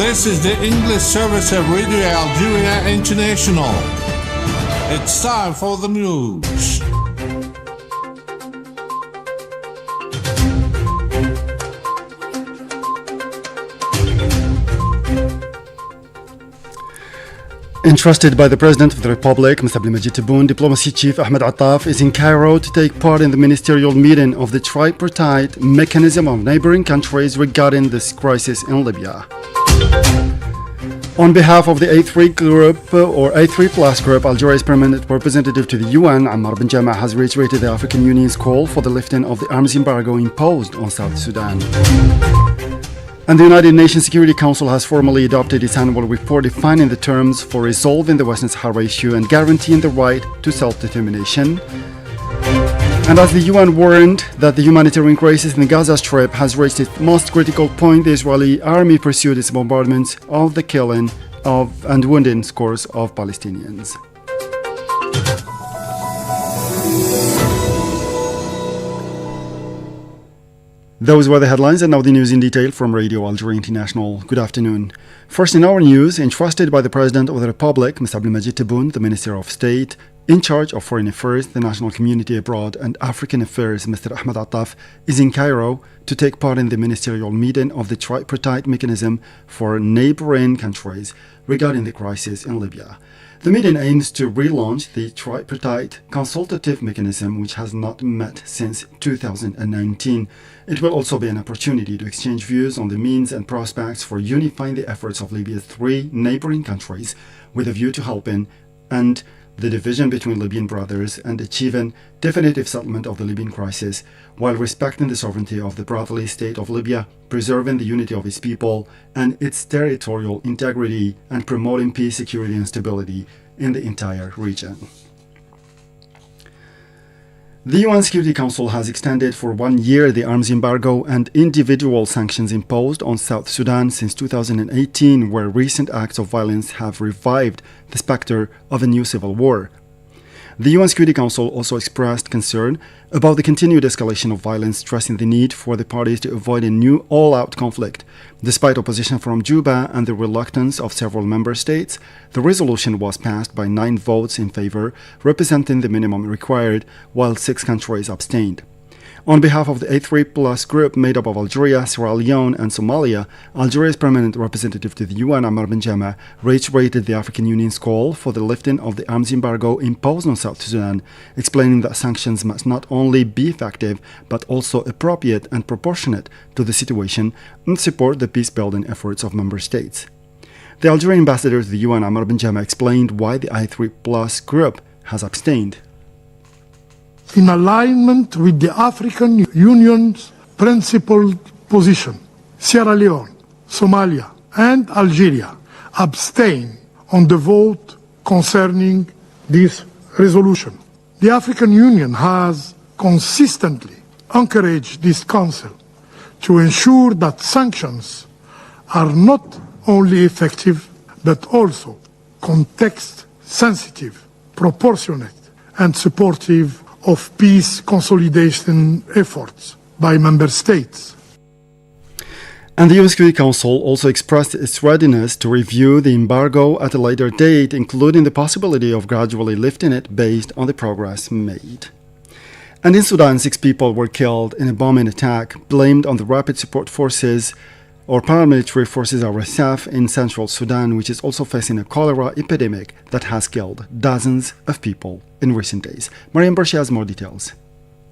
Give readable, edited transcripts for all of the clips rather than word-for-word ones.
This is the English service of Radio Algeria International. It's time for the news. Entrusted by the President of the Republic, Mr. Abdelmajid Tebboune, Diplomacy Chief Ahmed Attaf is in Cairo to take part in the ministerial meeting of the tripartite mechanism of neighboring countries regarding this crisis in Libya. On behalf of the A3 group or A3 Plus group, Algeria's permanent representative to the UN, Ammar bin Jama, has reiterated the African Union's call for the lifting of the arms embargo imposed on South Sudan. And the United Nations Security Council has formally adopted its annual report defining the terms for resolving the Western Sahara issue and guaranteeing the right to self-determination. And as the UN warned that the humanitarian crisis in the Gaza Strip has reached its most critical point, the Israeli army pursued its bombardments of the killing of and wounding scores of Palestinians. Those were the headlines, and now the news in detail from Radio Algeria International. Good afternoon. First in our news, entrusted by the President of the Republic, Mr. Abdelmajid Tebboune, the Minister of State, in charge of Foreign Affairs, the National Community Abroad and African Affairs, Mr. Ahmed Attaf, is in Cairo to take part in the ministerial meeting of the tripartite mechanism for neighboring countries regarding the crisis in Libya. The meeting aims to relaunch the tripartite consultative mechanism, which has not met since 2019. It will also be an opportunity to exchange views on the means and prospects for unifying the efforts of Libya's three neighboring countries with a view to helping end the division between Libyan brothers and achieving definitive settlement of the Libyan crisis while respecting the sovereignty of the brotherly state of Libya, preserving the unity of its people and its territorial integrity, and promoting peace, security and stability in the entire region. The UN Security Council has extended for 1 year the arms embargo and individual sanctions imposed on South Sudan since 2018, where recent acts of violence have revived the specter of a new civil war. The UN Security Council also expressed concern about the continued escalation of violence, stressing the need for the parties to avoid a new all-out conflict. Despite opposition from Juba and the reluctance of several member states, the resolution was passed by 9 votes in favor, representing the minimum required, while 6 countries abstained. On behalf of the A3 Plus group made up of Algeria, Sierra Leone and Somalia, Algeria's permanent representative to the UN, Ammar bin Jama, reiterated the African Union's call for the lifting of the arms embargo imposed on South Sudan, explaining that sanctions must not only be effective but also appropriate and proportionate to the situation and support the peace-building efforts of member states. The Algerian ambassador to the UN, Ammar bin Jama, explained why the A3 Plus group has abstained. In alignment with the African Union's principled position, Sierra Leone, Somalia, and Algeria abstain on the vote concerning this resolution. The African Union has consistently encouraged this Council to ensure that sanctions are not only effective but also context-sensitive, proportionate, and supportive of peace consolidation efforts by member states. And the UN Security Council also expressed its readiness to review the embargo at a later date, including the possibility of gradually lifting it based on the progress made. And in Sudan, 6 people were killed in a bombing attack blamed on the Rapid Support Forces or paramilitary forces RSF in central Sudan, which is also facing a cholera epidemic that has killed dozens of people in recent days. Mariam Bershi has more details.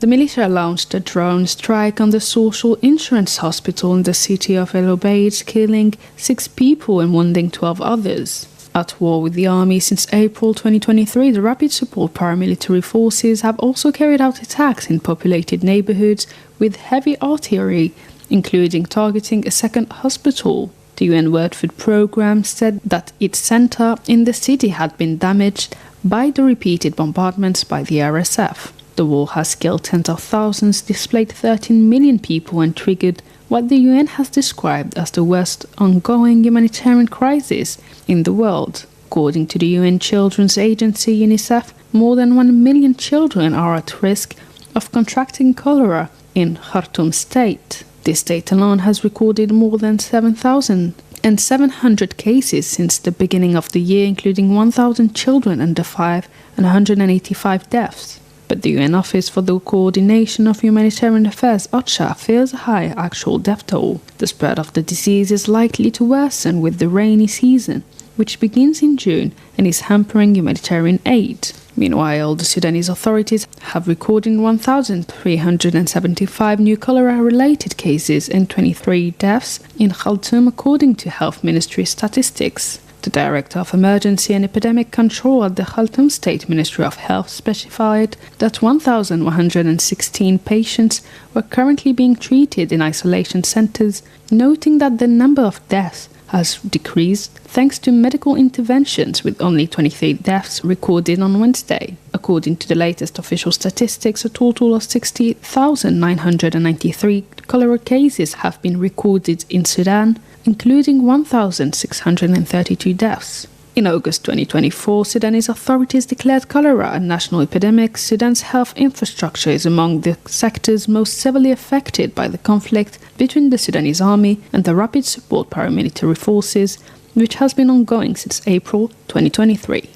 The militia launched a drone strike on the social insurance hospital in the city of El Obeid, killing 6 people and wounding 12 others. At war with the army since April 2023, the Rapid Support paramilitary forces have also carried out attacks in populated neighborhoods with heavy artillery, including targeting a second hospital. The UN World Food Programme said that its center in the city had been damaged by the repeated bombardments by the RSF. The war has killed tens of thousands, displaced 13 million people and triggered what the UN has described as the worst ongoing humanitarian crisis in the world. According to the UN Children's Agency UNICEF, more than 1 million children are at risk of contracting cholera in Khartoum state. This state alone has recorded more than 7,000 and 700 cases since the beginning of the year, including 1,000 children under 5 and 185 deaths. But the UN Office for the Coordination of Humanitarian Affairs, OCHA, fears a high actual death toll. The spread of the disease is likely to worsen with the rainy season, which begins in June and is hampering humanitarian aid. Meanwhile, the Sudanese authorities have recorded 1,375 new cholera-related cases and 23 deaths in Khartoum, according to Health Ministry statistics. The Director of Emergency and Epidemic Control at the Khartoum State Ministry of Health specified that 1,116 patients were currently being treated in isolation centers, noting that the number of deaths has decreased thanks to medical interventions, with only 28 deaths recorded on Wednesday. According to the latest official statistics, a total of 60,993 cholera cases have been recorded in Sudan, including 1,632 deaths. In August 2024, Sudanese authorities declared cholera a national epidemic. Sudan's health infrastructure is among the sectors most severely affected by the conflict between the Sudanese army and the Rapid Support paramilitary forces, which has been ongoing since April 2023.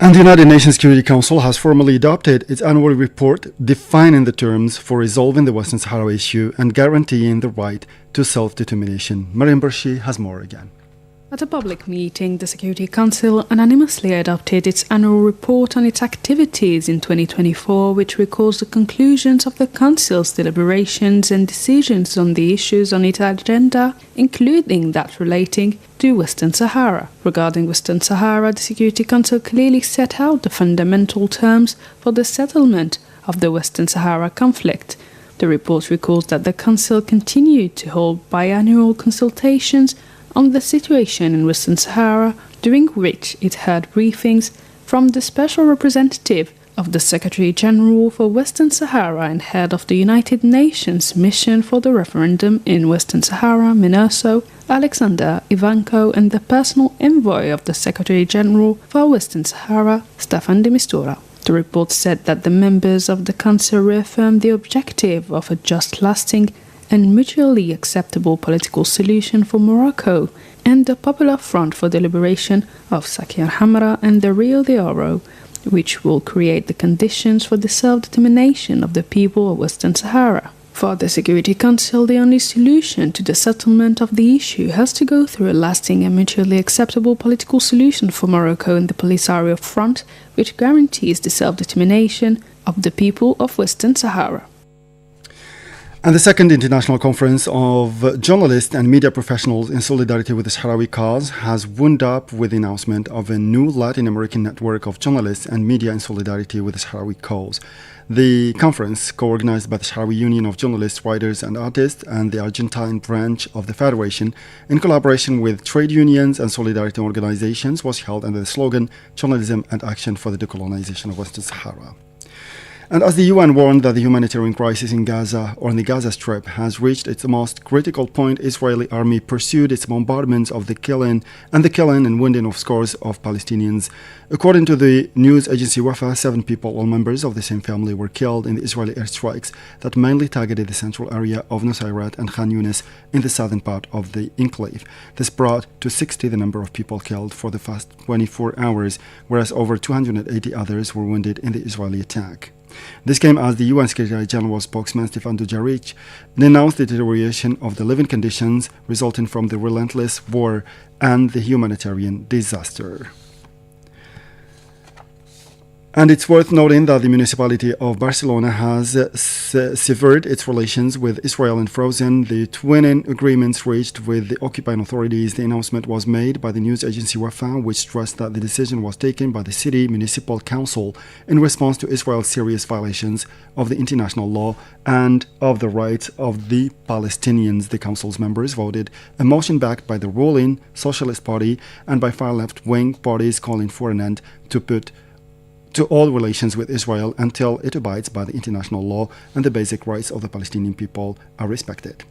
And the United Nations Security Council has formally adopted its annual report defining the terms for resolving the Western Sahara issue and guaranteeing the right to self-determination. Mariam Barshi has more again. At a public meeting, the Security Council unanimously adopted its annual report on its activities in 2024, which records the conclusions of the Council's deliberations and decisions on the issues on its agenda, including that relating to Western Sahara. Regarding Western Sahara, the Security Council clearly set out the fundamental terms for the settlement of the Western Sahara conflict. The report recalls that the Council continued to hold biannual consultations on the situation in Western Sahara, during which it heard briefings from the Special Representative of the Secretary-General for Western Sahara and head of the United Nations Mission for the Referendum in Western Sahara, MINURSO, Alexander Ivanko, and the personal envoy of the Secretary-General for Western Sahara, Staffan de Mistura. The report said that the members of the Council reaffirmed the objective of a just, lasting and mutually acceptable political solution for Morocco and the Popular Front for the Liberation of Sakia Hamra and the Rio de Oro, which will create the conditions for the self-determination of the people of Western Sahara. For the Security Council, the only solution to the settlement of the issue has to go through a lasting and mutually acceptable political solution for Morocco and the Polisario Front, which guarantees the self-determination of the people of Western Sahara. And the second international conference of journalists and media professionals in solidarity with the Sahrawi cause has wound up with the announcement of a new Latin American network of journalists and media in solidarity with the Sahrawi cause. The conference, co-organized by the Sahrawi Union of Journalists, Writers and Artists and the Argentine branch of the Federation, in collaboration with trade unions and solidarity organizations, was held under the slogan Journalism and Action for the Decolonization of Western Sahara. And as the UN warned that the humanitarian crisis in Gaza or in the Gaza Strip has reached its most critical point, Israeli army pursued its bombardments of the killing and wounding of scores of Palestinians. According to the news agency Wafa, 7 people, all members of the same family, were killed in the Israeli airstrikes that mainly targeted the central area of Nusayrat and Khan Yunis in the southern part of the enclave. This brought to 60 the number of people killed for the past 24 hours, whereas over 280 others were wounded in the Israeli attack. This came as the UN Secretary General spokesman Stefan Dujarric denounced the deterioration of the living conditions resulting from the relentless war and the humanitarian disaster. And it's worth noting that the municipality of Barcelona has severed its relations with Israel and frozen the twinning agreements reached with the occupying authorities. The announcement was made by the news agency Wafa, which stressed that the decision was taken by the city municipal council in response to Israel's serious violations of the international law and of the rights of the Palestinians. The council's members voted a motion backed by the ruling Socialist Party and by far left-wing parties calling for an end to all relations with Israel until it abides by the international law and the basic rights of the Palestinian people are respected.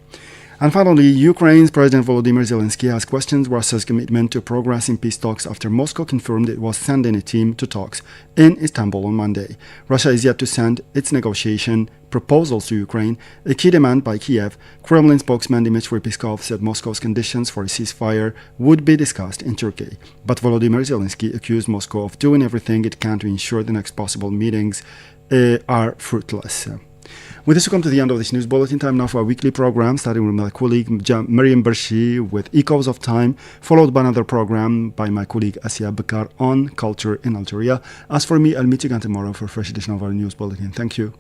And finally, Ukraine's President Volodymyr Zelensky has questioned Russia's commitment to progress in peace talks after Moscow confirmed it was sending a team to talks in Istanbul on Monday. Russia is yet to send its negotiation proposals to Ukraine, a key demand by Kiev. Kremlin spokesman Dmitry Peskov said Moscow's conditions for a ceasefire would be discussed in Turkey. But Volodymyr Zelensky accused Moscow of doing everything it can to ensure the next possible meetings are fruitless. With this, we come to the end of this news bulletin. Time now for our weekly program, starting with my colleague Miriam Bershi with Echoes of Time, followed by another program by my colleague Asia Bakar on culture in Algeria. As for me, I'll meet you again tomorrow for a fresh edition of our news bulletin. Thank you.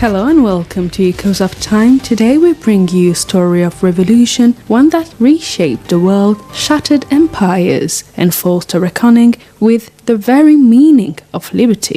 Hello and welcome to Echoes of Time. Today we bring you a story of revolution, one that reshaped the world, shattered empires, and forced a reckoning with the very meaning of liberty.